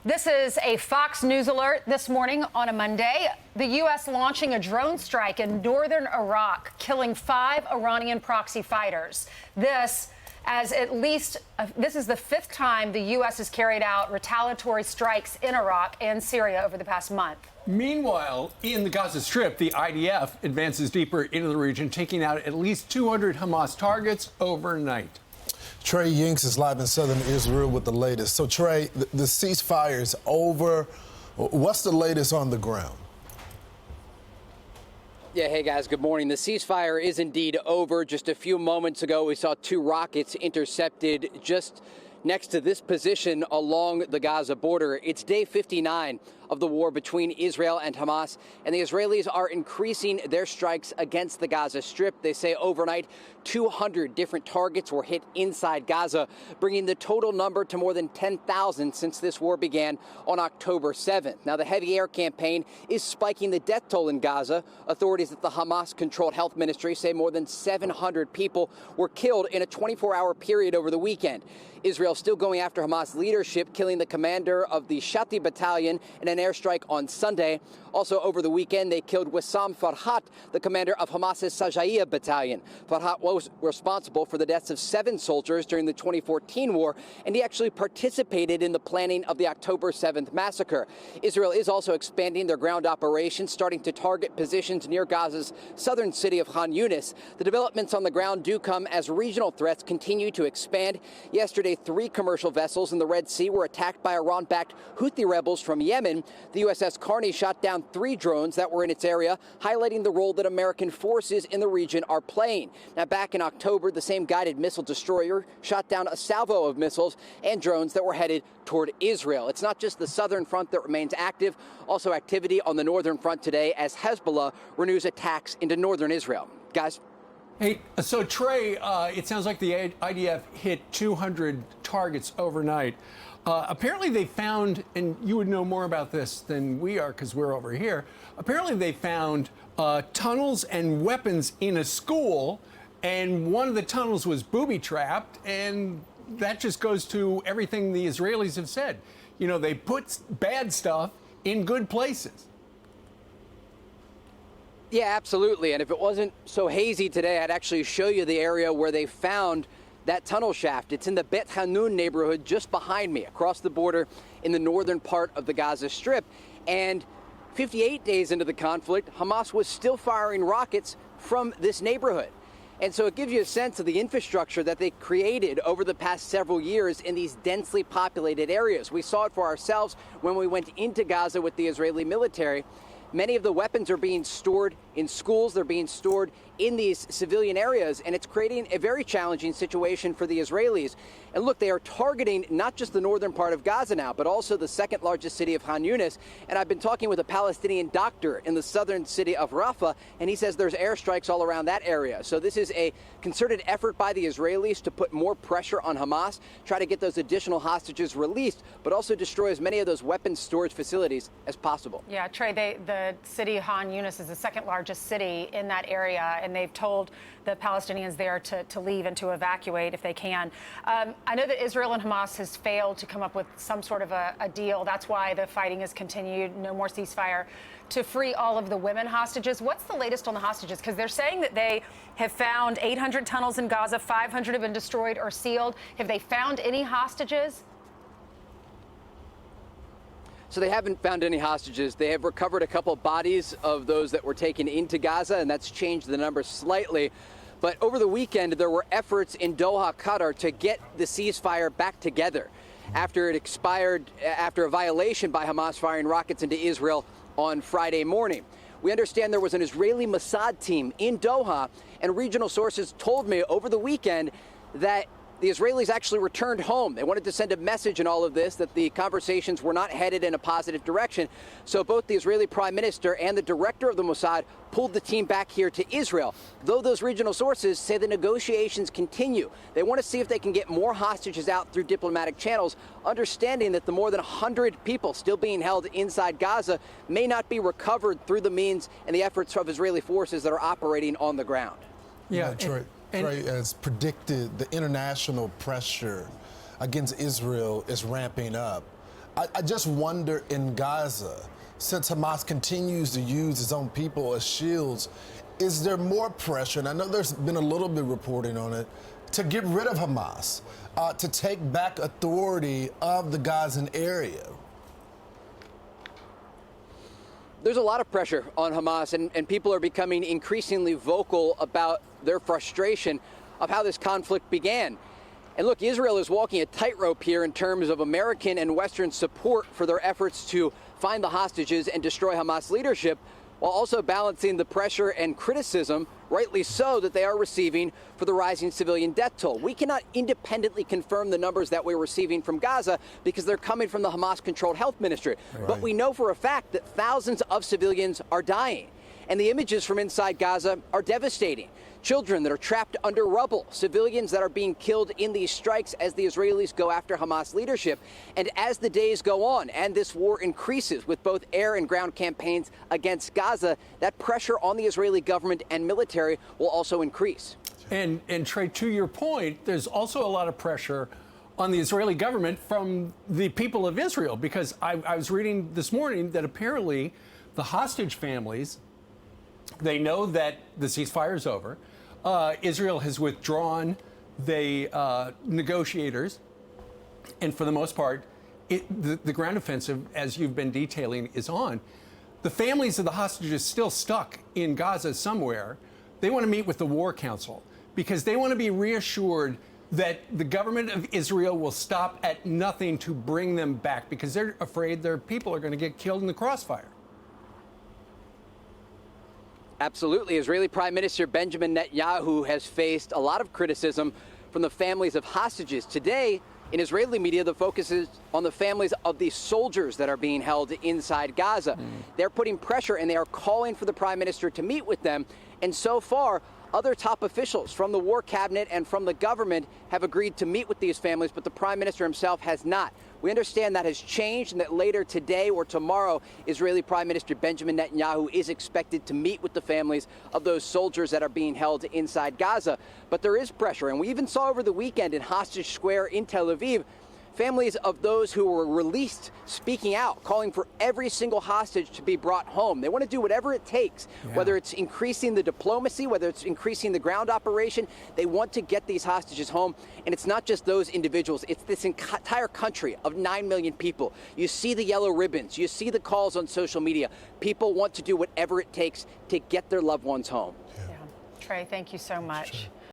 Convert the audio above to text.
This is a Fox News alert this morning on a Monday. The U.S. launching a drone strike in northern Iraq, killing 5 Iranian proxy fighters. This is the 5th time the U.S. has carried out retaliatory strikes in Iraq and Syria over the past month. Meanwhile, in the Gaza Strip, the IDF advances deeper into the region, taking out at least 200 Hamas targets overnight. Trey Yingst is live in southern Israel with the latest. So, Trey, the ceasefire is over. What's the latest on the ground? Yeah, hey guys, good morning. The ceasefire is indeed over. Just a few moments ago, we saw 2 rockets intercepted just next to this position along the Gaza border. It's day 59 of the war between Israel and Hamas, and the Israelis are increasing their strikes against the Gaza Strip. They say overnight 200 different targets were hit inside Gaza, bringing the total number to more than 10,000 since this war began on October 7th. Now, the heavy air campaign is spiking the death toll in Gaza. Authorities at the Hamas-controlled health ministry say more than 700 people were killed in a 24-hour period over the weekend. Israel still going after Hamas leadership, killing the commander of the Shati battalion in an airstrike on Sunday. Also over the weekend, they killed Wissam Farhat, the commander of Hamas's Sajaiya battalion. Farhat was responsible for the deaths of 7 soldiers during the 2014 war, and he actually participated in the planning of the October 7th massacre. Israel is also expanding their ground operations, starting to target positions near Gaza's southern city of Khan Yunis. The developments on the ground do come as regional threats continue to expand. Yesterday, 3 commercial vessels in the Red Sea were attacked by Iran-backed Houthi rebels from Yemen. The USS Carney shot down 3 drones that were in its area, highlighting the role that American forces in the region are playing. Now, back in October, the same guided missile destroyer shot down a salvo of missiles and drones that were headed toward Israel. It's not just the southern front that remains active, also activity on the northern front today as Hezbollah renews attacks into northern Israel. Guys? Hey, so Trey, it sounds like the IDF hit 200 targets overnight. Apparently they found, and you would know more about this than we are because we're over here, apparently they found tunnels and weapons in a school, and one of the tunnels was booby-trapped, and that just goes to everything the Israelis have said. You know, they put bad stuff in good places. Yeah, absolutely. And if it wasn't so hazy today, I'd actually show you the area where they found that tunnel shaft. It's in the Bet Hanun neighborhood just behind me, across the border in the northern part of the Gaza Strip. And 58 days into the conflict, Hamas was still firing rockets from this neighborhood. And so it gives you a sense of the infrastructure that they created over the past several years in these densely populated areas. We saw it for ourselves when we went into Gaza with the Israeli military. Many of the weapons are being stored in schools. They're being stored in these civilian areas, and it's creating a very challenging situation for the Israelis. And look, they are targeting not just the northern part of Gaza now, but also the second largest city of Khan Yunis. And I've been talking with a Palestinian doctor in the southern city of Rafah, and he says there's airstrikes all around that area. So this is a concerted effort by the Israelis to put more pressure on Hamas, try to get those additional hostages released, but also destroy as many of those weapons storage facilities as possible. Yeah, Trey, the city of Khan Yunis is the second largest city in that area, and they've told the Palestinians there to leave and to evacuate if they can. I know that Israel and Hamas has failed to come up with some sort of a deal. That's why the fighting has continued, no more ceasefire, to free all of the women hostages. What's the latest on the hostages? Because they're saying that they have found 800 tunnels in Gaza, 500 have been destroyed or sealed. Have they found any hostages? So they haven't found any hostages. They have recovered a couple bodies of those that were taken into Gaza, and that's changed the number slightly. But over the weekend, there were efforts in Doha, Qatar, to get the ceasefire back together after it expired, after a violation by Hamas firing rockets into Israel on Friday morning. We understand there was an Israeli Mossad team in Doha, and regional sources told me over the weekend that the Israelis actually returned home. They wanted to send a message in all of this that the conversations were not headed in a positive direction. So both the Israeli prime minister and the director of the Mossad pulled the team back here to Israel. Though those regional sources say the negotiations continue. They want to see if they can get more hostages out through diplomatic channels, understanding that the more than 100 people still being held inside Gaza may not be recovered through the means and the efforts of Israeli forces that are operating on the ground. Yeah, Trey, as predicted, the international pressure against Israel is ramping up. I just wonder in Gaza, since Hamas continues to use its own people as shields, is there more pressure, and I know there's been a little bit of reporting on it, to get rid of Hamas, to take back authority of the Gazan area? There's a lot of pressure on Hamas, and people are becoming increasingly vocal about their frustration of how this conflict began. And look, Israel is walking a tightrope here in terms of American and Western support for their efforts to find the hostages and destroy Hamas leadership, while also balancing the pressure and criticism, rightly so, that they are receiving for the rising civilian death toll. We cannot independently confirm the numbers that we're receiving from Gaza because they're coming from the Hamas-controlled health ministry. Right. But we know for a fact that thousands of civilians are dying. And the images from inside Gaza are devastating. Children that are trapped under rubble, civilians that are being killed in these strikes as the Israelis go after Hamas leadership. And as the days go on and this war increases with both air and ground campaigns against Gaza, that pressure on the Israeli government and military will also increase. And Trey, to your point, there's also a lot of pressure on the Israeli government from the people of Israel, because I was reading this morning that apparently the hostage families, they know that the ceasefire is over. Israel has withdrawn the negotiators, and for the most part, the ground offensive, as you've been detailing, is on. The families of the hostages still stuck in Gaza somewhere. They want to meet with the War Council because they want to be reassured that the government of Israel will stop at nothing to bring them back, because they're afraid their people are going to get killed in the crossfire. Absolutely. Israeli Prime Minister Benjamin Netanyahu has faced a lot of criticism from the families of hostages. Today, in Israeli media, the focus is on the families of the soldiers that are being held inside Gaza. They're putting pressure and they are calling for the Prime Minister to meet with them. And so far, other top officials from the war cabinet and from the government have agreed to meet with these families, but the Prime Minister himself has not. We understand that has changed and that later today or tomorrow, Israeli Prime Minister Benjamin Netanyahu is expected to meet with the families of those soldiers that are being held inside Gaza. But there is pressure, and we even saw over the weekend in Hostage Square in Tel Aviv, families of those who were released speaking out, calling for every single hostage to be brought home. They want to do whatever it takes, whether it's increasing the diplomacy, whether it's increasing the ground operation. They want to get these hostages home. And it's not just those individuals. It's this entire country of 9 million people. You see the yellow ribbons. You see the calls on social media. People want to do whatever it takes to get their loved ones home. Yeah. Trey, thank you so much.